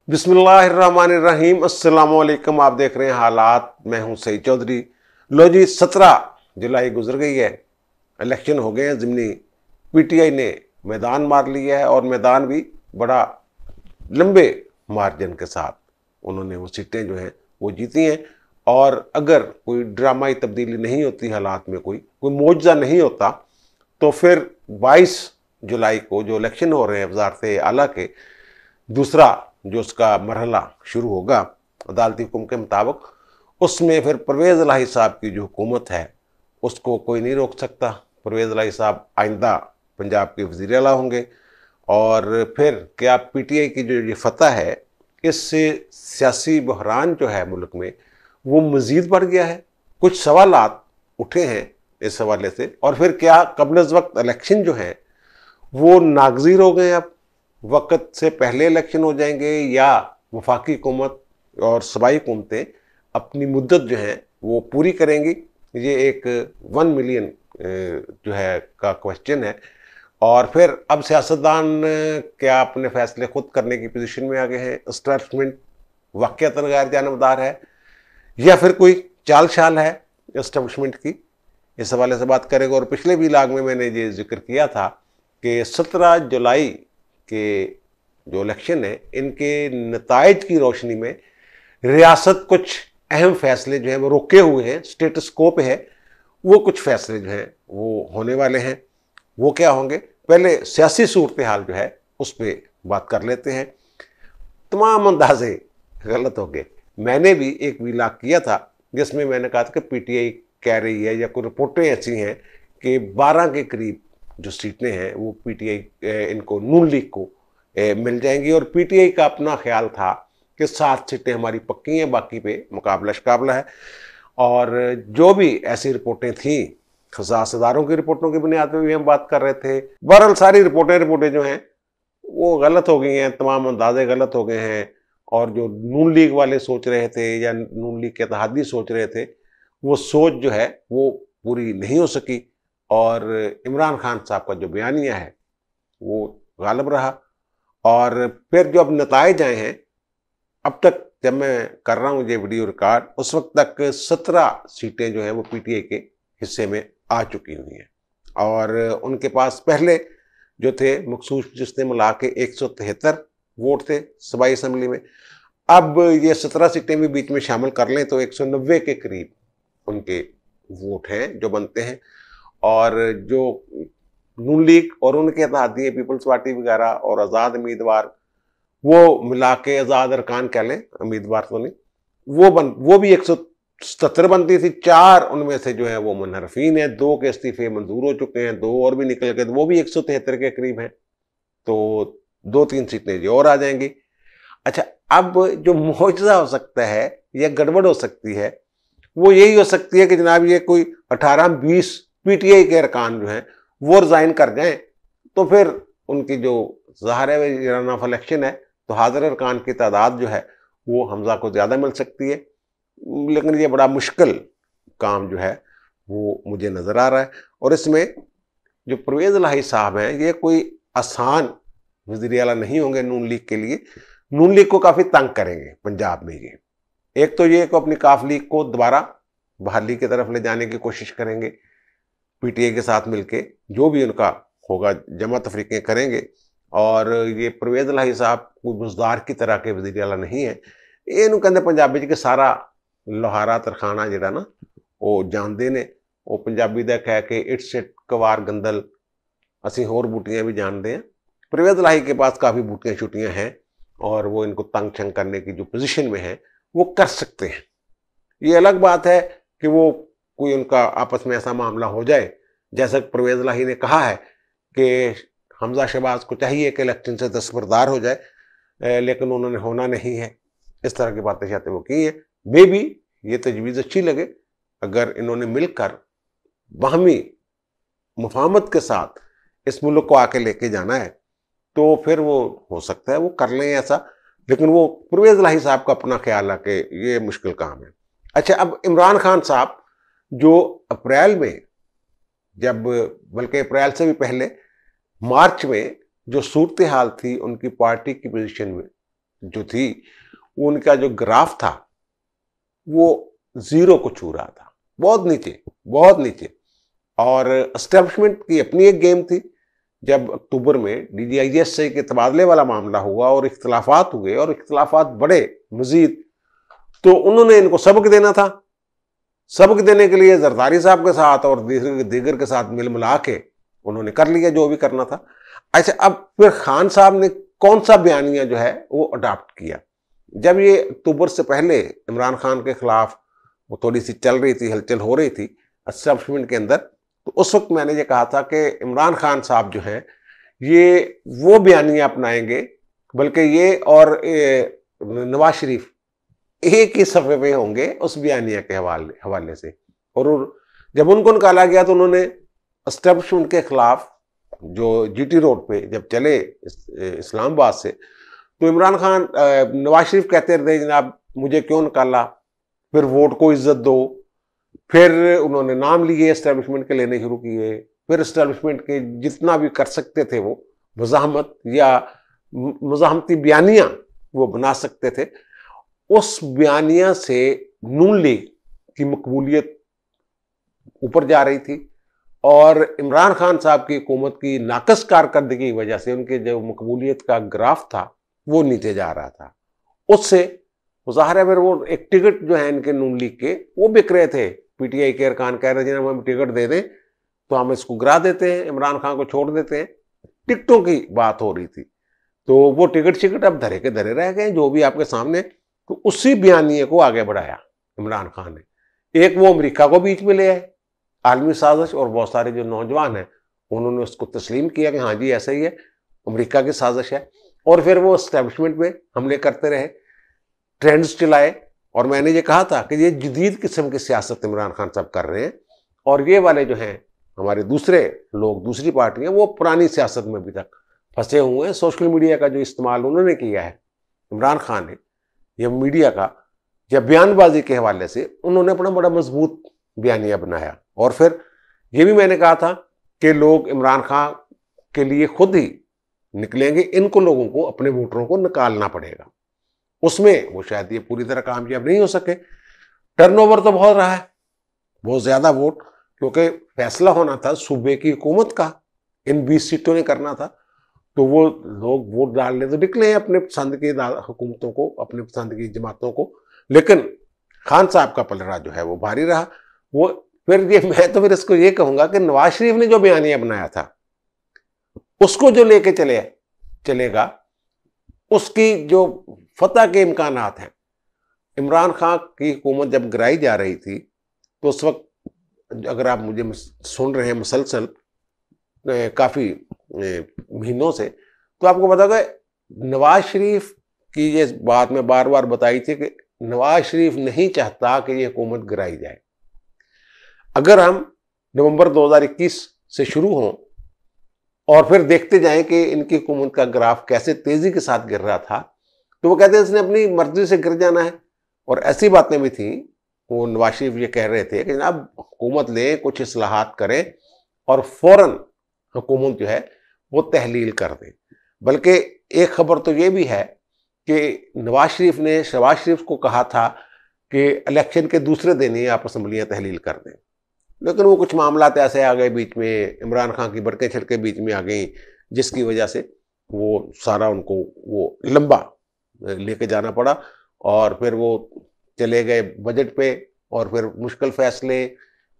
बिस्मिल्लाहिर्रहमानिर्रहीम। अस्सलाम वालेकुम। आप देख रहे हैं हालात। मैं हूं सईद चौधरी। लो जी, 17 जुलाई गुजर गई है, इलेक्शन हो गए हैं ज़िमनी। पीटीआई ने मैदान मार लिया है और मैदान भी बड़ा लंबे मार्जिन के साथ उन्होंने वो सीटें जो हैं वो जीती हैं। और अगर कोई ड्रामाई तब्दीली नहीं होती, हालात में कोई मुआवजा नहीं होता, तो फिर 22 जुलाई को जो इलेक्शन हो रहे हैं वज़ारत आला के, दूसरा जो उसका मरहला शुरू होगा अदालती हुक्म के मुताबिक, उसमें फिर परवेज़ इलाही साहब की जो हुकूमत है उसको कोई नहीं रोक सकता। परवेज़ इलाही साहब आइंदा पंजाब के वज़ीर आला होंगे। और फिर क्या पीटीआई की जो ये फतह है, इससे सियासी बहरान जो है मुल्क में वो मज़ीद बढ़ गया है। कुछ सवालात उठे हैं इस हवाले से। और फिर क्या कबल वक्त इलेक्शन जो है वो नागज़ीर हो गए, अब वक्त से पहले इलेक्शन हो जाएंगे, या वफाकी हुकूमत और सूबाई हुकूमतें अपनी मुद्दत जो है वो पूरी करेंगी। ये एक 1 मिलियन जो है का क्वेश्चन है। और फिर अब सियासतदान क्या अपने फैसले खुद करने की पोजीशन में आ गए हैं? एस्टैब्लिशमेंट वाक़ईतन गैर जानबदार है या फिर कोई चाल शाल है एस्टैब्लिशमेंट की? इस हवाले से बात करेंगे। और पिछले व्लॉग में मैंने ये जिक्र किया था कि 17 जुलाई के जो इलेक्शन है, इनके नताइज की रोशनी में रियासत कुछ अहम फैसले जो हैं वो रोके हुए हैं, स्टेटस को पे है। वो कुछ फैसले जो हैं वो होने वाले हैं। वो क्या होंगे? पहले सियासी सूरत हाल जो है उस पर बात कर लेते हैं। तमाम अंदाजे गलत हो गए। मैंने भी एक व्लॉग किया था जिसमें मैंने कहा था कि पीटीआई कह रही है, या कोई रिपोर्टें ऐसी हैं कि 12 के करीब जो सीटें हैं वो पीटीआई इनको नून लीग को मिल जाएंगी। और पीटीआई का अपना ख्याल था कि 7 सीटें हमारी पक्की हैं, बाकी पे मुकाबला शकाबला है। और जो भी ऐसी रिपोर्टें थी, खसासदारों की रिपोर्टों की बुनियाद पर भी हम बात कर रहे थे। बहरहाल सारी रिपोर्टें जो हैं वो गलत हो गई हैं, तमाम अंदाजे गलत हो गए हैं। और जो नून लीग वाले सोच रहे थे या नून लीग के इत्तेहादी सोच रहे थे, वो सोच जो है वो पूरी नहीं हो सकी। और इमरान खान साहब का जो बयानिया है वो गालिब रहा। और फिर जो अब नताइज आए हैं, अब तक जब मैं कर रहा हूँ ये वीडियो रिकॉर्ड, उस वक्त तक 17 सीटें जो हैं वो पीटीआई के हिस्से में आ चुकी हुई हैं। और उनके पास पहले जो थे मखसूस जिसने मिला के 173 वोट थे सूबाई असम्बली में। अब ये 17 सीटें भी बीच में शामिल कर लें तो 190 के करीब उनके वोट हैं जो बनते हैं। और जो नून लीग और उनके इत्तेहादी पीपल्स पार्टी वगैरह और आज़ाद उम्मीदवार, वो मिला के आज़ाद अरकान कह लें, उम्मीदवार तो नहीं, वो भी 177 बनती थी। 4 उनमें से जो है वो मुनहरफीन है, 2 के इस्तीफे मंजूर हो चुके हैं, 2 और भी निकल गए, तो वो भी 173 के करीब हैं। तो 2-3 सीटें जो और आ जाएंगी। अच्छा, अब जो मुआवजा हो सकता है या गड़बड़ हो सकती है वो यही हो सकती है कि जनाब ये कोई 18-20 पीटीआई के अरकान जो हैं वो रिजाइन कर जाएं, तो फिर उनकी जो ज़ाहिर है रन ऑफ इलेक्शन है, तो हाजिर अरकान की तादाद जो है वो हमजा को ज़्यादा मिल सकती है। लेकिन ये बड़ा मुश्किल काम जो है वो मुझे नज़र आ रहा है। और इसमें जो परवेज़ इलाही साहब हैं, ये कोई आसान वज़ीर आला नहीं होंगे नून लीग के लिए। नून लीग को काफ़ी तंग करेंगे पंजाब में ये। एक तो ये को अपनी काफ लीग को दोबारा बहाली की तरफ ले जाने की कोशिश करेंगे, पीटीआई के साथ मिलके जो भी उनका होगा जमा तफरीकें करेंगे। और ये परवेज़ इलाही साहब कोई बुजदार की तरह के वज़ीर आला नहीं है। इन्हों कहते पंजाबी के सारा लोहारा तरखाना जिहड़ा ना वो जानते ने। वो पंजाबी का कह के इट सिट कवार गंदल, असी होर बूटियां भी जानते हैं। परवेज़ इलाही के पास काफ़ी बूटियां छुटियां हैं और वो इनको तंग छंग करने की जो पोजीशन में है वो कर सकते हैं। ये अलग बात है कि वो कोई उनका आपस में ऐसा मामला हो जाए, जैसा परवेज़ इलाही ने कहा है कि हमजा शहबाज को चाहिए कि इलेक्शन से दस्तबरदार हो जाए, लेकिन उन्होंने होना नहीं है। इस तरह की बातें शायद वो की है। मे भी ये तजवीज़ अच्छी लगे अगर इन्होंने मिलकर बाहमी मुफाहमत के साथ इस मुल्क को आके लेके जाना है, तो फिर वो हो सकता है वो कर लें ऐसा। लेकिन वो परवेज़ इलाही साहब का अपना ख्याल है कि ये मुश्किल काम है। अच्छा, अब इमरान खान साहब जो अप्रैल में, जब बल्कि अप्रैल से भी पहले मार्च में जो सूरत हाल थी उनकी पार्टी की पोजीशन में, जो थी, उनका जो ग्राफ था वो 0 को छू रहा था, बहुत नीचे, बहुत नीचे। और एस्टेब्लिशमेंट की अपनी एक गेम थी। जब अक्टूबर में DGIS के तबादले वाला मामला हुआ और इख्तलाफात हुए और इख्तलाफात बढ़े मजीद, तो उन्होंने इनको सबक देना था। सबक देने के लिए जरदारी साहब के साथ और दीगर के साथ मिल मिला के उन्होंने कर लिया जो भी करना था। अच्छा, अब फिर खान साहब ने कौन सा बयानिया जो है वो अडॉप्ट किया। जब ये अक्टूबर से पहले इमरान खान के खिलाफ वो थोड़ी सी चल रही थी, हलचल हो रही थी एस्टेब्लिशमेंट के अंदर, तो उस वक्त मैंने ये कहा था कि इमरान खान साहब जो हैं ये वो बयानिया अपनाएंगे, बल्कि ये और नवाज शरीफ एक ही सफ़े पे होंगे उस बयानिया के हवाले से। और जब उनको निकाला गया तो उन्होंने एस्टेब्लिशमेंट के खिलाफ जो GT रोड पे जब चले इस्लामाबाद से, तो इमरान खान नवाज शरीफ कहते रहे जनाब मुझे क्यों निकाला, फिर वोट को इज्जत दो। फिर उन्होंने नाम लिए एस्टेब्लिशमेंट के लेने शुरू किए। फिर एस्टेब्लिशमेंट के जितना भी कर सकते थे वो मज़ाहमत या मज़ाहमती बयानिया वो बना सकते थे। उस बयानिया से नून लीग की मकबूलियत ऊपर जा रही थी और इमरान खान साहब की हुकूमत की नाकस कारकर्दगी की वजह से उनके जो मकबूलियत का ग्राफ था वो नीचे जा रहा था। उससे ज़ाहिर है फिर वो एक टिकट जो है इनके नून लीग के वो बिक रहे थे। PTI के अरकान कह रहे थे हम टिकट दे दें तो हम इसको गिरा देते हैं, इमरान खान को छोड़ देते हैं। टिकटों की बात हो रही थी, तो वो टिकट शिकट अब धरे के धरे रह गए जो भी आपके सामने। तो उसी बयानिए को आगे बढ़ाया इमरान खान ने। एक वो अमेरिका को बीच में ले आए, आलमी साजिश, और बहुत सारे जो नौजवान हैं उन्होंने उसको तस्लीम किया कि हाँ जी ऐसा ही है, अमेरिका की साजिश है। और फिर वो एस्टेब्लिशमेंट में हमले करते रहे, ट्रेंड्स चलाए। और मैंने ये कहा था कि ये जदीद किस्म की सियासत इमरान खान साहब कर रहे हैं, और ये वाले जो हैं हमारे दूसरे लोग, दूसरी पार्टियां, वो पुरानी सियासत में अभी तक फंसे हुए हैं। सोशल मीडिया का जो इस्तेमाल उन्होंने किया है इमरान खान ने, या मीडिया का, या बयानबाजी के हवाले से उन्होंने अपना बड़ा मजबूत बयानिया बनाया। और फिर ये भी मैंने कहा था कि लोग इमरान खान के लिए खुद ही निकलेंगे, इनको लोगों को अपने वोटरों को निकालना पड़ेगा। उसमें वो शायद ये पूरी तरह कामयाब नहीं हो सके। टर्नओवर तो बहुत रहा है, बहुत ज़्यादा वोट, क्योंकि फैसला होना था सूबे की हुकूमत का, इन 20 सीटों ने करना था। तो वो लोग वोट डालने तो निकले हैं अपने पसंद की हुकूमतों को, अपने पसंद की जमातों को, लेकिन खान साहब का पलड़ा जो है वो भारी रहा। वो फिर ये मैं तो फिर इसको ये कहूँगा कि नवाज शरीफ ने जो बयानिया बनाया था उसको जो लेके चलेगा, उसकी जो फतह के इम्कानात हैं। इमरान खान की हुकूमत जब गिराई जा रही थी तो उस वक्त, अगर आप मुझे सुन रहे हैं मुसलसल काफ़ी महीनों से, तो आपको पता होगा नवाज शरीफ की ये बात मैं बार बार बताई थी कि नवाज शरीफ नहीं चाहता कि ये हुकूमत गिराई जाए। अगर हम नवंबर 2021 से शुरू हों और फिर देखते जाएं कि इनकी हुकूमत का ग्राफ कैसे तेज़ी के साथ गिर रहा था, तो वो कहते हैं इसने अपनी मर्जी से गिर जाना है। और ऐसी बातें भी थी, वो नवाज शरीफ ये कह रहे थे कि जनाब हुकूमत लें, कुछ इस्लाहात करें और फौरन हुकूमत जो है वो तहलील कर दें। बल्कि एक खबर तो ये भी है कि नवाज शरीफ ने शहबाज शरीफ को कहा था कि इलेक्शन के दूसरे दिन ही आप असम्बलियाँ तहलील कर दें, लेकिन वो कुछ मामला ऐसे आ गए बीच में, इमरान खान की बरकें छिड़के बीच में आ गई, जिसकी वजह से वो सारा उनको वो लंबा लेके जाना पड़ा। और फिर वो चले गए बजट पे, और फिर मुश्किल फैसले,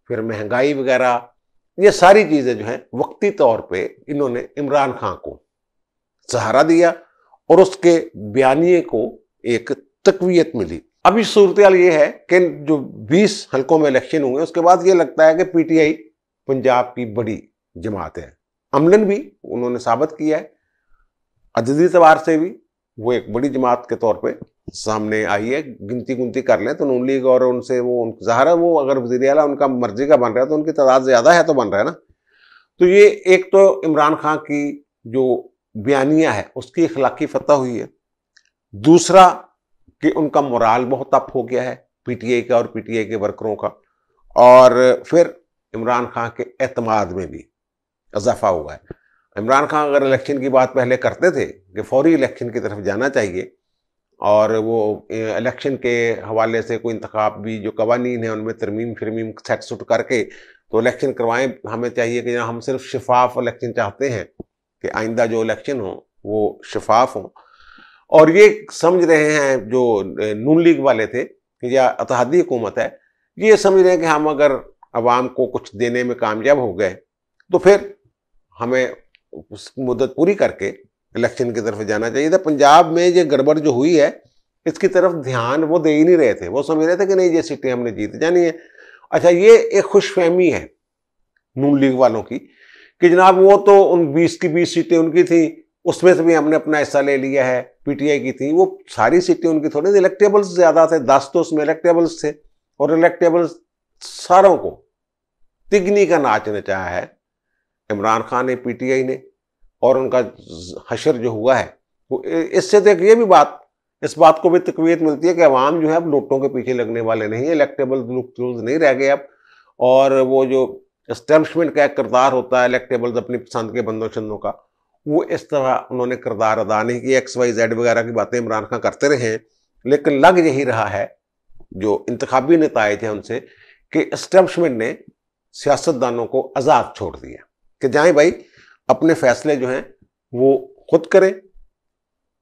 फिर महंगाई वगैरह, ये सारी चीज़ें जो हैं वक्ती तौर पे इन्होंने इमरान खान को सहारा दिया और उसके बयानिए को एक तकवीयत मिली। अभी सूरत हाल ये है कि जो 20 हल्कों में इलेक्शन हुए उसके बाद ये लगता है कि PTI पंजाब की बड़ी जमात है। अमलन भी उन्होंने साबित किया है, अददी एतबार से भी वो एक बड़ी जमात के तौर पे सामने आई है। गिनती कर लें तो नून लीग और उनसे वो ज़ाहिर है वो अगर वज़ीर आला उनका मर्जी का बन रहा है तो उनकी तादाद ज़्यादा है तो बन रहा है ना। तो ये एक तो इमरान खान की जो बयानिया है उसकी इखलाकी फतह हुई है। दूसरा कि उनका मोराल बहुत अप हो गया है PTI का और PTI के वर्करों का। और फिर इमरान खान के एतमाद में भी इजाफा हुआ है। इमरान खान अगर इलेक्शन की बात पहले करते थे कि फौरी इलेक्शन की तरफ जाना चाहिए, और वो इलेक्शन के हवाले से कोई इंतखाब भी जो कवानीन है उनमें तरमीम शरमीम सेट सुट करके तो इलेक्शन करवाएं। हमें चाहिए कि हम सिर्फ शफाफ इलेक्शन चाहते हैं कि आइंदा जो इलेक्शन हो वो शफाफ हो। और ये समझ रहे हैं जो नून लीग वाले थे या इत्तेहादी हुकूमत है, ये समझ रहे हैं कि हम अगर अवाम को कुछ देने में कामयाब हो गए तो फिर हमें उस मुद्दत पूरी करके इलेक्शन की तरफ जाना चाहिए था। पंजाब में ये गड़बड़ जो हुई है इसकी तरफ ध्यान वो दे ही नहीं रहे थे। वो समझ रहे थे कि नहीं ये सीटें हमने जीत जानी है। अच्छा, ये एक खुशफहमी है नून लीग वालों की कि जनाब वो तो उन 20 की 20 सीटें उनकी थी, उसमें से भी हमने अपना हिस्सा ले लिया है। पीटीआई की थी, वो सारी सीटें उनकी थोड़ी थी, इलेक्टेबल्स ज्यादा थे, 10 तो उसमें इलेक्टेबल्स थे। और इलेक्टेबल्स सारों को तिगनी का नाच नचाया है इमरान खान ने, पीटीआई ने। और उनका हशर जो हुआ है वो इससे तो ये भी बात, इस बात को भी तकवीत मिलती है कि अवाम जो है अब नोटों के पीछे लगने वाले नहीं है, इलेक्टेबल रूल्स नहीं रह गए अब। और वो जो एस्टेब्लिशमेंट का एक किरदार होता है इलेक्टेबल्स अपनी पसंद के बंदों शंदों का, वो इस तरह उन्होंने किरदार अदा नहीं किया। XYZ वगैरह की बातें इमरान खान करते रहे हैं, लेकिन लग यही रहा है जो इंतखाबी नताइज है उनसे कि एस्टेब्लिशमेंट ने सियासतदानों को आज़ाद छोड़ दिया कि जाएं भाई अपने फैसले जो हैं वो खुद करें।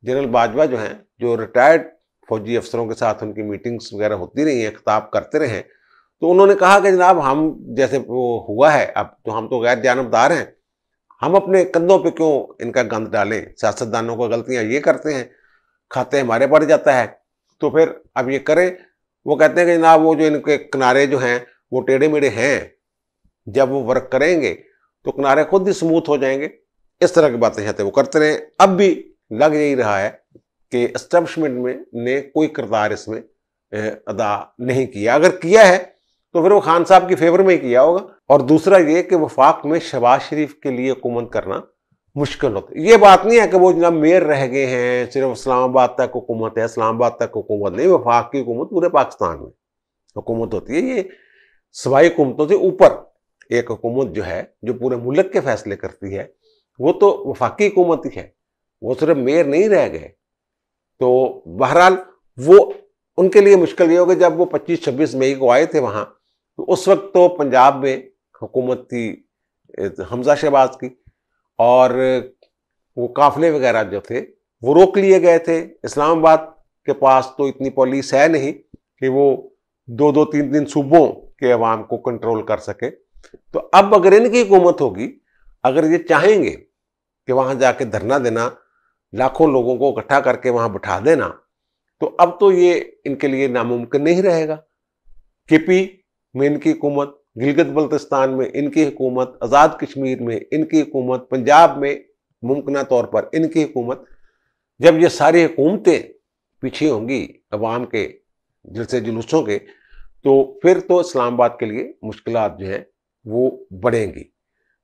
जनरल बाजवा जो हैं, जो रिटायर्ड फौजी अफसरों के साथ उनकी मीटिंग्स वगैरह होती रही हैं, खिताब करते रहे, तो उन्होंने कहा कि जनाब हम जैसे वो हुआ है अब तो हम तो गैर जानबदार हैं, हम अपने कंधों पे क्यों इनका गंद डालें। सियासतदानों को गलतियां ये करते हैं, खाते हमारे पड़ जाता है, तो फिर अब ये करें। वो कहते हैं कि जनाब वो जो इनके किनारे जो हैं वो टेढ़े मेढ़े हैं, जब वो वर्क करेंगे तो किनारे खुद ही स्मूथ हो जाएंगे। इस तरह की बातें चाहते वो करते रहे। अब भी लग यही रहा है कि एस्टेब्लिशमेंट में ने कोई किरदार इसमें अदा नहीं किया। अगर किया है तो फिर वो खान साहब की फेवर में ही किया होगा। और दूसरा ये कि वफाक में शहबाज शरीफ के लिए हुकूमत करना मुश्किल होता है। ये बात नहीं है कि वो जनाब मेयर रह गए हैं, सिर्फ इस्लामाबाद तक हुकूमत है, इस्लामाबाद तक हुकूमत नहीं, वफाक की हुकूमत पूरे पाकिस्तान में हुकूमत होती है। ये सवाई हुकूमतों से ऊपर एक हुकूमत जो है जो पूरे मुल्क के फैसले करती है, वो तो वफाकी हुकूमत ही है, वो सिर्फ मेयर नहीं रह गए। तो बहरहाल वो उनके लिए मुश्किल ये होगा। जब वो 25-26 मई को आए थे वहां, तो उस वक्त तो पंजाब में हुकूमत थी हमजा शहबाज की, और वो काफिले वगैरह जो थे वो रोक लिए गए थे। इस्लामाबाद के पास तो इतनी पुलिस है नहीं कि वो 2-2, 3-3 सूबों के अवाम को कंट्रोल कर सके। तो अब अगर इनकी हुकूमत होगी, अगर ये चाहेंगे कि वहां जाके धरना देना, लाखों लोगों को इकट्ठा करके वहां बिठा देना, तो अब तो ये इनके लिए नामुमकिन नहीं रहेगा। केपी में इनकी हुकूमत, गिलगित बल्तिस्तान में इनकी हुकूमत, आज़ाद कश्मीर में इनकी हुकूमत, पंजाब में मुमकिन तौर पर इनकी हुकूमत। जब ये सारी हुकूमतें पीछे होंगी अवाम के जलसे जुलूसों के, तो फिर तो इस्लामाबाद के लिए मुश्किलात जो है वो बढ़ेंगी।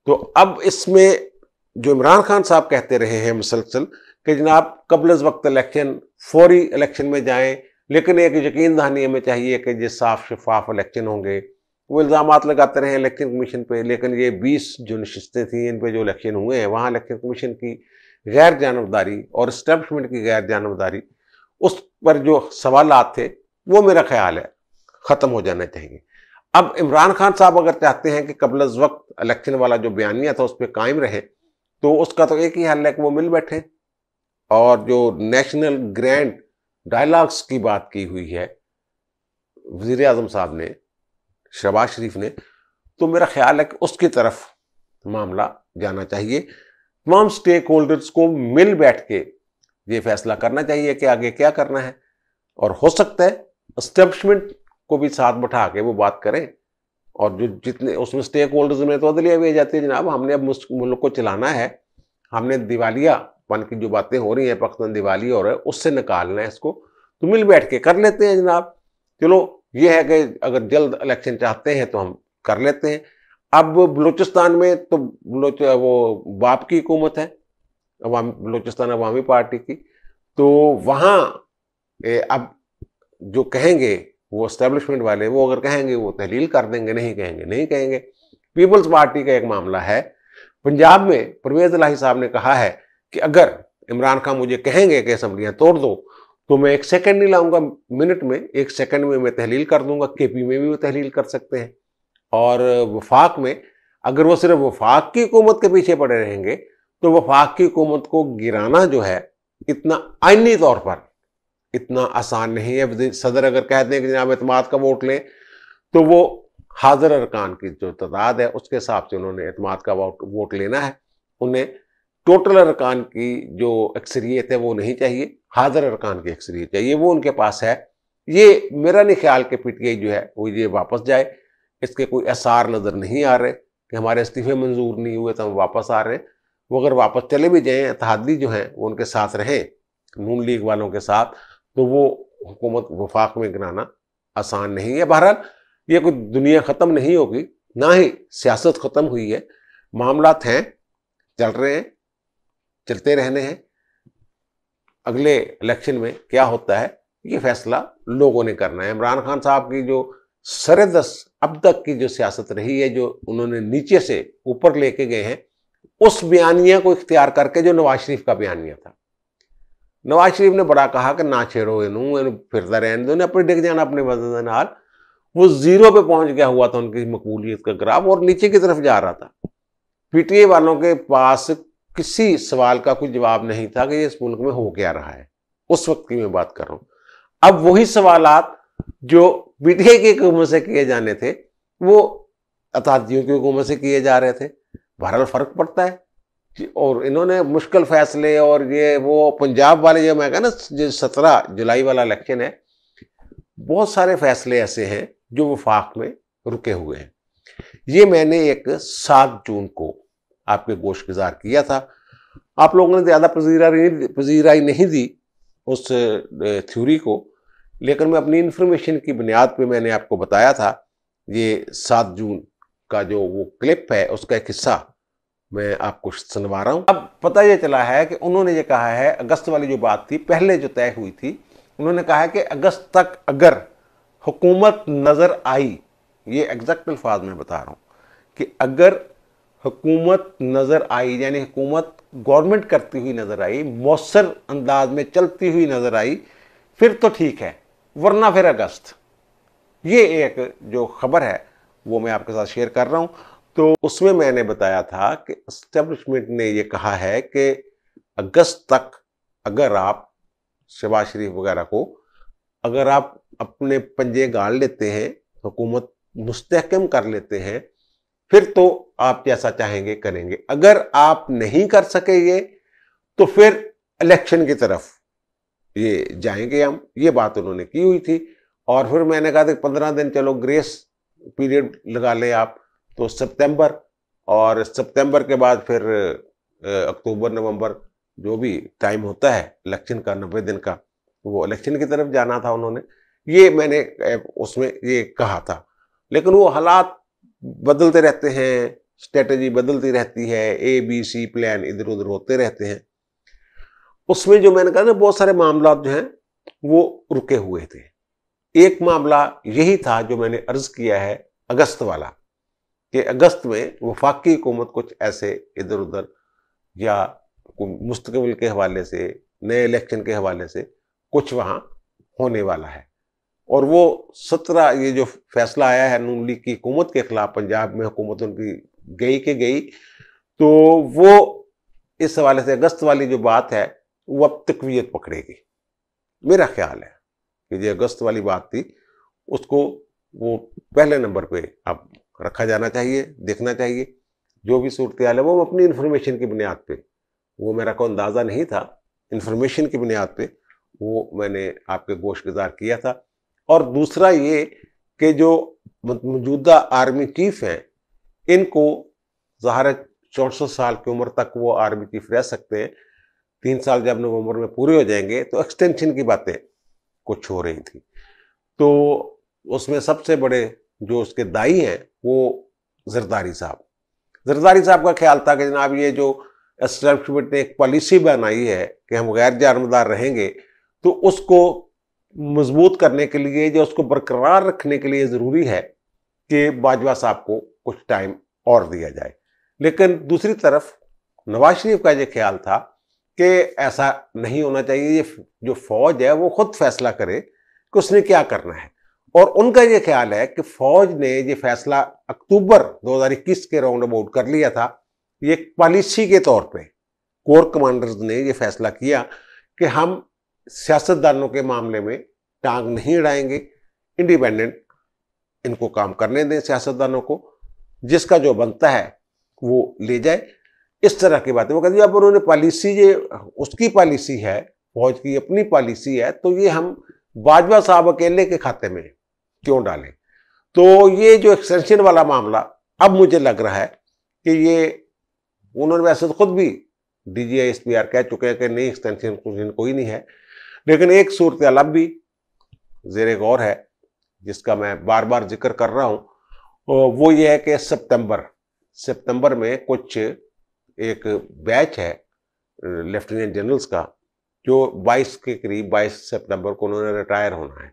तो अब इसमें जो इमरान खान साहब कहते रहे हैं मुसलसल कि जनाब कबल वक्त इलेक्शन, फौरी इलेक्शन में जाएं, लेकिन एक यकीन दहानी हमें चाहिए कि ये साफ शफाफ इलेक्शन होंगे। वो इल्ज़ामात लगाते रहे इलेक्शन कमीशन पे, लेकिन ये 20 जो नशिस्तें थी इन पे जो इलेक्शन हुए हैं, वहाँ इलेक्शन कमीशन की गैर जानबदारी और इस्टेब्लिशमेंट की गैर जानबदारी, उस पर जो सवालात थे वो मेरा ख्याल है ख़त्म हो जाना चाहिए। अब इमरान खान साहब अगर चाहते हैं कि कबल वक्त इलेक्शन वाला जो बयानिया था उस पर कायम रहे, तो उसका तो एक ही हल है कि वो मिल बैठे। और जो नेशनल ग्रैंड डायलॉग्स की बात की हुई है वज़ीर आज़म साहब ने, शहबाज शरीफ ने, तो मेरा ख्याल है कि उसकी तरफ मामला जाना चाहिए। तमाम स्टेक होल्डर्स को मिल बैठ के ये फैसला करना चाहिए कि आगे क्या करना है। और हो सकता है एस्टेब्लिशमेंट को भी साथ बैठा के वो बात करें। और जो जितने उसमें स्टेक होल्डर्स में तो अदलिया भी आ जाती है, जनाब हमने अब मुल्क को चलाना है, हमने दिवालियापन की जो बातें हो रही हैं, पाकिस्तान दिवाली हो रहा है, उससे निकालना है इसको, तो मिल बैठ के कर लेते हैं जनाब। चलो ये है कि अगर जल्द इलेक्शन चाहते हैं तो हम कर लेते हैं। अब बलूचिस्तान में तो वो बाप की हुकूमत है, बलूचिस्तान अवामी पार्टी की, तो वहाँ अब जो कहेंगे वो एस्टेब्लिशमेंट वाले, वो अगर कहेंगे वो तहलील कर देंगे, नहीं कहेंगे नहीं कहेंगे। पीपल्स पार्टी का एक मामला है पंजाब में, परवेज इलाही साहब ने कहा है कि अगर इमरान खान मुझे कहेंगे कि असम्बलियाँ तोड़ दो तो मैं 1 सेकंड नहीं लाऊंगा मिनट में, 1 सेकंड में मैं तहलील कर दूंगा। केपी में भी वो तहलील कर सकते हैं। और वफाक में अगर वो सिर्फ वफाक की हुकूमत के पीछे पड़े रहेंगे तो वफाक की हुकूमत को गिराना जो है इतना आईनी तौर पर इतना आसान नहीं है। सदर अगर कहते हैं कि जनाब एतमाद का वोट लें तो वो हाजिर अरकान की जो तादाद है उसके हिसाब से उन्होंने एतमाद का वोट लेना है। उन्हें टोटल अरकान की जो अक्सरियत है वो नहीं चाहिए, हाजिर अरकान की अक्सरियत चाहिए, वो उनके पास है। ये मेरा नहीं ख्याल कि पीटीआई जो है वो ये वापस जाए। इसके कोई आसार नज़र नहीं आ रहे कि हमारे इस्तीफे मंजूर नहीं हुए तो हम वापस आ रहे हैं। वो अगर वापस चले भी जाएँ, इत्तेहादी जो हैं वो उनके साथ रहें, नून लीग वालों के साथ, तो वो हुकूमत वफाक में गिराना आसान नहीं है। बहरहाल ये कोई दुनिया ख़त्म नहीं होगी, ना ही सियासत ख़त्म हुई है। मामलात हैं, चल रहे हैं, चलते रहने हैं। अगले इलेक्शन में क्या होता है ये फैसला लोगों ने करना है। इमरान खान साहब की जो सरदस अब तक की जो सियासत रही है, जो उन्होंने नीचे से ऊपर लेके गए हैं, उस बयानिया को इख्तियार करके जो नवाज शरीफ का बयानिया था। नवाज शरीफ ने बड़ा कहा कि ना छेड़ो इनू फिरता रहने दो, अपने डिग जाना अपने वजन नाल। वो जीरो पे पहुंच गया हुआ था उनकी मकबूलियत का ग्राफ और नीचे की तरफ जा रहा था। पीटीआई वालों के पास किसी सवाल का कोई जवाब नहीं था कि ये इस मुल्क में हो क्या रहा है। उस वक्त की मैं बात कर रहा हूं। अब वही सवालात जो पीटीआई की हुकूमत से किए जाने थे वो अतादियों की हुकूमत से किए जा रहे थे। बहरहाल फर्क पड़ता है। और इन्होंने मुश्किल फैसले और ये वो पंजाब वाले जो मैं कहा ना, जो 17 जुलाई वाला इलेक्शन है, बहुत सारे फैसले ऐसे हैं जो वफाक में रुके हुए हैं। ये मैंने एक 7 जून को आपके गोशगुजार किया था। आप लोगों ने ज़्यादा पजीराई नहीं दी उस थ्योरी को, लेकिन मैं अपनी इन्फॉर्मेशन की बुनियाद पे मैंने आपको बताया था। ये 7 जून का जो वो क्लिप है उसका एक हिस्सा मैं आपको सुनवा रहा हूँ। अब पता ये चला है कि उन्होंने ये कहा है, अगस्त वाली जो बात थी पहले जो तय हुई थी, उन्होंने कहा है कि अगस्त तक अगर हुकूमत नज़र आई, ये एग्जैक्ट अल्फाज में बता रहा हूँ कि अगर हुकूमत नज़र आई यानी हुकूमत गवर्नमेंट करती हुई नज़र आई, मौसर अंदाज में चलती हुई नज़र आई, फिर तो ठीक है, वरना फिर अगस्त। ये एक जो खबर है वो मैं आपके साथ शेयर कर रहा हूँ। तो उसमें मैंने बताया था कि एस्टेब्लिशमेंट ने ये कहा है कि अगस्त तक अगर आप शहबाज शरीफ वगैरह को अगर आप अपने पंजे गाड़ लेते हैं, हुकूमत मुस्तहकम कर लेते हैं, फिर तो आप जैसा चाहेंगे करेंगे। अगर आप नहीं कर सके ये तो फिर इलेक्शन की तरफ ये जाएंगे हम। ये बात उन्होंने की हुई थी। और फिर मैंने कहा था 15 दिन चलो ग्रेस पीरियड लगा लें आप, तो सितंबर, और सितंबर के बाद फिर अक्टूबर नवंबर जो भी टाइम होता है इलेक्शन का 90 दिन का, वो इलेक्शन की तरफ जाना था उन्होंने। ये मैंने उसमें ये कहा था। लेकिन वो हालात बदलते रहते हैं, स्ट्रेटजी बदलती रहती है, ABC प्लान इधर उधर होते रहते हैं। उसमें जो मैंने कहा ना बहुत सारे मामला जो हैं वो रुके हुए थे। एक मामला यही था जो मैंने अर्ज किया है अगस्त वाला, कि अगस्त में वफाकी हुकूमत कुछ ऐसे इधर उधर या मुस्तकबिल के हवाले से, नए इलेक्शन के हवाले से कुछ वहाँ होने वाला है। और वो 17 ये जो फैसला आया है नून लीग की हुकूमत के खिलाफ, पंजाब में हुकूमत उनकी गई के गई, तो वो इस हवाले से अगस्त वाली जो बात है वो अब तकवीयत पकड़ेगी। मेरा ख्याल है कि जो अगस्त वाली बात थी उसको वो पहले नंबर पे अब रखा जाना चाहिए, देखना चाहिए। जो भी सूरत हाल है वो अपनी इन्फॉर्मेशन की बुनियाद पे, वो मेरा कोई अंदाज़ा नहीं था, इन्फॉर्मेशन की बुनियाद पे वो मैंने आपके गोशगुजार किया था। और दूसरा ये कि जो मौजूदा आर्मी चीफ हैं इनको ज़ाहिर है 64 साल की उम्र तक वो आर्मी चीफ रह सकते हैं। 3 साल जब नवंबर में पूरे हो जाएंगे तो एक्सटेंशन की बातें कुछ हो रही थी। तो उसमें सबसे बड़े जो उसके दाई हैं वो जरदारी साहब का ख्याल था कि जनाब ये जो एस्टेब्लिशमेंट ने एक पॉलिसी बनाई है कि हम गैर जानबदार रहेंगे, तो उसको मजबूत करने के लिए, जो उसको बरकरार रखने के लिए ज़रूरी है कि बाजवा साहब को कुछ टाइम और दिया जाए। लेकिन दूसरी तरफ नवाज शरीफ का ये ख्याल था कि ऐसा नहीं होना चाहिए, ये जो फौज है वो खुद फैसला करे कि उसने क्या करना है। और उनका ये ख्याल है कि फौज ने ये फैसला अक्टूबर 2021 के राउंड अबाउट कर लिया था। ये पॉलिसी के तौर पे कोर कमांडर्स ने ये फैसला किया कि हम सियासतदानों के मामले में टांग नहीं अड़ाएंगे, इंडिपेंडेंट इनको काम करने दें, सियासतदानों को जिसका जो बनता है वो ले जाए। इस तरह की बातें वो कहती है। अब उन्होंने पॉलिसी, ये उसकी पॉलिसी है, फौज की अपनी पॉलिसी है, तो ये हम बाजवा साहब अकेले के खाते में क्यों डालें। तो ये जो एक्सटेंशन वाला मामला, अब मुझे लग रहा है कि ये, उन्होंने वैसे तो खुद भी DGI SPR कह चुके हैं कि नहीं एक्सटेंशन कोई नहीं है, लेकिन एक सूरत अब भी जेर गौर है जिसका मैं बार बार जिक्र कर रहा हूं, वो ये है कि सितंबर में कुछ एक बैच है लेफ्टिनेंट जनरल्स का जो 22 के करीब, 22 सितंबर को उन्होंने रिटायर होना है।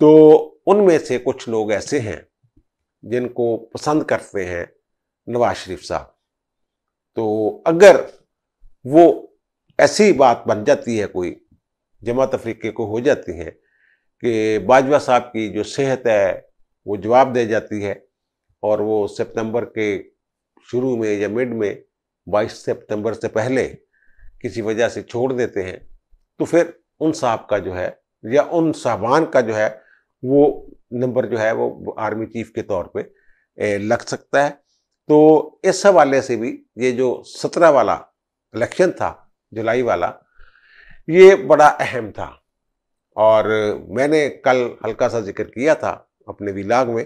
तो उनमें से कुछ लोग ऐसे हैं जिनको पसंद करते हैं नवाज शरीफ साहब। तो अगर वो ऐसी बात बन जाती है, कोई जमात अफ्रीके को हो जाती है कि बाजवा साहब की जो सेहत है वो जवाब दे जाती है और वो सितंबर के शुरू में या मिड में 22 सितंबर से पहले किसी वजह से छोड़ देते हैं, तो फिर उन साहब का जो है या उन साहबान का जो है वो नंबर जो है वो आर्मी चीफ के तौर पे लग सकता है। तो इस हवाले से भी ये जो 17 वाला इलेक्शन था, जुलाई वाला, ये बड़ा अहम था। और मैंने कल हल्का सा जिक्र किया था अपने विलाग में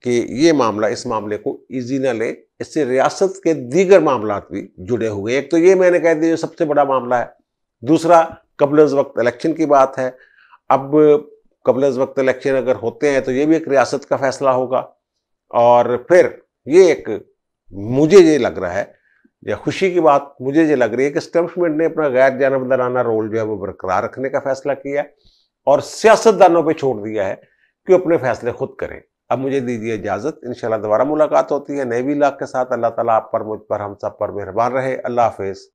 कि ये मामला, इस मामले को इजी ना ले, इससे रियासत के दीगर मामला भी जुड़े हुए। एक तो ये मैंने कह दिया सबसे बड़ा मामला है, दूसरा कबल वक्त इलेक्शन की बात है। अब कबल वक्त इलेक्शन अगर होते हैं तो ये भी एक रियासत का फैसला होगा। और फिर ये एक, मुझे ये लग रहा है, या खुशी की बात मुझे ये लग रही है कि एस्टेब्लिशमेंट ने अपना गैर जानबदाराना रोल जो है वो बरकरार रखने का फैसला किया है और सियासतदानों पे छोड़ दिया है कि अपने फैसले खुद करें। अब मुझे दीजिए इजाजत, इंशाल्लाह दोबारा मुलाकात होती है नए विलाग के साथ। अल्लाह ताला आप पर, मुझ पर, हम सब पर मेहरबान रहे। अल्लाह हाफिज।